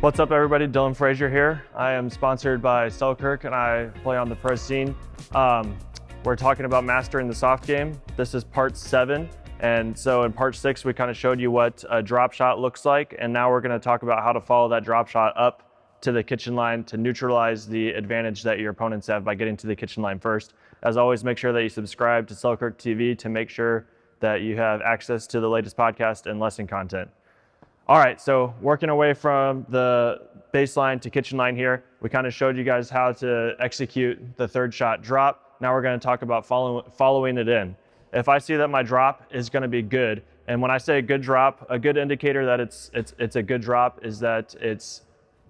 What's up everybody, Dylan Frazier here. I am sponsored by Selkirk and I play on the pro scene. We're talking about mastering the soft game. This is part 7. And so in part 6, we kind of showed you what a drop shot looks like. And now we're gonna talk about how to follow that drop shot up to the kitchen line to neutralize the advantage that your opponents have by getting to the kitchen line first. As always, make sure that you subscribe to Selkirk TV to make sure that you have access to the latest podcast and lesson content. All right, so working away from the baseline to kitchen line here, we kind of showed you guys how to execute the third shot drop. Now we're going to talk about following it in. If I see that my drop is going to be good, and when I say a good drop, a good indicator that it's a good drop is that it's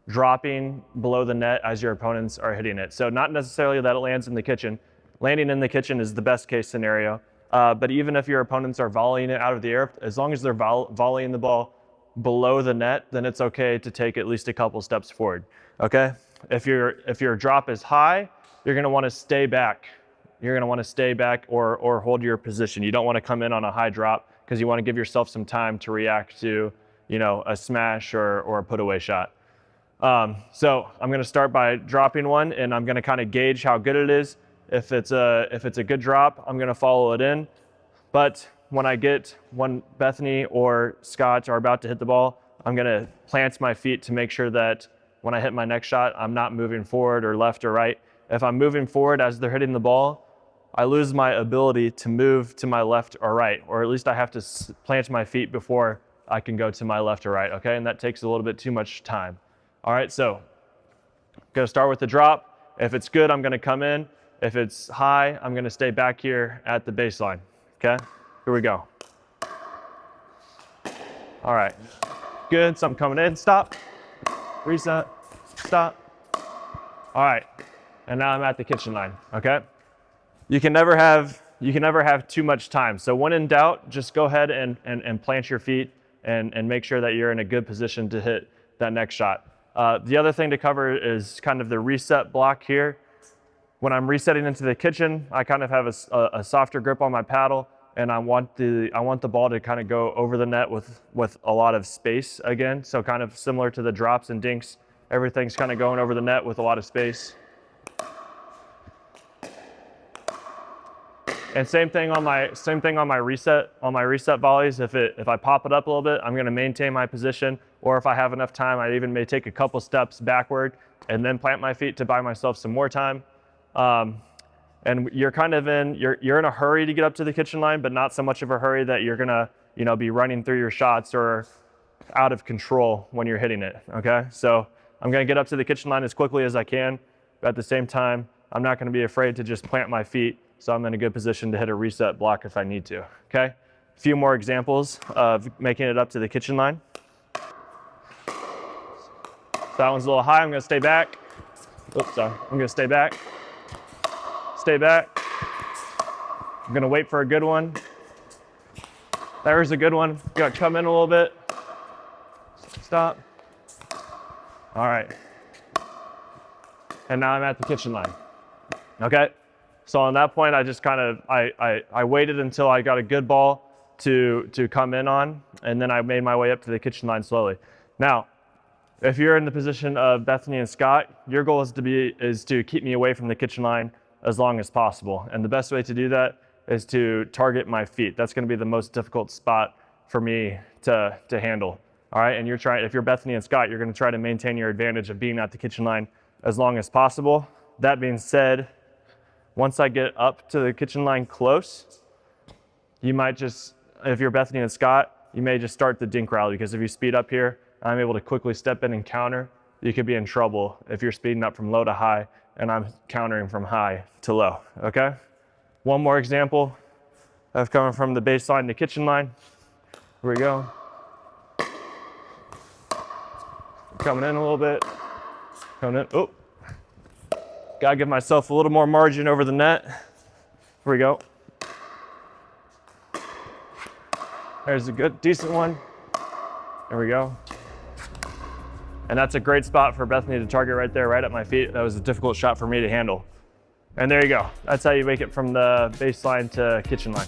dropping below the net as your opponents are hitting it. So not necessarily that it lands in the kitchen. Landing in the kitchen is the best case scenario. But even if your opponents are volleying it out of the air, as long as they're volleying the ball below the net, then it's okay to take at least a couple steps forward, okay? If your drop is high, you're gonna wanna stay back. You're gonna wanna stay back or hold your position. You don't wanna come in on a high drop because you wanna give yourself some time to react to, a smash or a put away shot. So I'm gonna start by dropping one and I'm gonna kind of gauge how good it is. If it's a good drop, I'm gonna follow it in. But when Bethany or Scott are about to hit the ball, I'm gonna plant my feet to make sure that when I hit my next shot, I'm not moving forward or left or right. If I'm moving forward as they're hitting the ball, I lose my ability to move to my left or right, or at least I have to plant my feet before I can go to my left or right, okay? And that takes a little bit too much time. All right, so I'm gonna start with the drop. If it's good, I'm gonna come in. If it's high, I'm gonna stay back here at the baseline, okay? Here we go. All right, good, something coming in, stop, reset, stop. All right, and now I'm at the kitchen line, okay? You can never have too much time. So when in doubt, just go ahead and plant your feet and make sure that you're in a good position to hit that next shot. The other thing to cover is kind of the reset block here. When I'm resetting into the kitchen, I kind of have a softer grip on my paddle, and I want the ball to kind of go over the net with a lot of space again. So kind of similar to the drops and dinks, everything's kind of going over the net with a lot of space. And same thing on my reset volleys. If I pop it up a little bit, I'm going to maintain my position, or if I have enough time, I even may take a couple steps backward and then plant my feet to buy myself some more time. And you're kind of you're in a hurry to get up to the kitchen line, but not so much of a hurry that you're gonna be running through your shots or out of control when you're hitting it. Okay, so I'm gonna get up to the kitchen line as quickly as I can, but at the same time, I'm not gonna be afraid to just plant my feet, so I'm in a good position to hit a reset block if I need to. Okay, a few more examples of making it up to the kitchen line. So that one's a little high. I'm gonna stay back. Oops, sorry. I'm gonna stay back. Stay back. I'm gonna wait for a good one. There's a good one. Gotta come in a little bit. Stop. All right. And now I'm at the kitchen line. Okay. So on that point, I just kind of, I waited until I got a good ball to come in on, and then I made my way up to the kitchen line slowly. Now, if you're in the position of Bethany and Scott, your goal is to keep me away from the kitchen line as long as possible. And the best way to do that is to target my feet. That's gonna be the most difficult spot for me to handle. All right, and if you're Bethany and Scott, you're gonna try to maintain your advantage of being at the kitchen line as long as possible. That being said, once I get up to the kitchen line close, you might just, if you're Bethany and Scott, you may just start the dink rally, because if you speed up here, I'm able to quickly step in and counter. You could be in trouble if you're speeding up from low to high and I'm countering from high to low, okay? One more example of coming from the baseline to kitchen line. Here we go. Coming in a little bit, coming in, oh. Gotta give myself a little more margin over the net. Here we go. There's a good, decent one. There we go. And that's a great spot for Bethany to target right there, right at my feet. That was a difficult shot for me to handle. And there you go. That's how you make it from the baseline to kitchen line.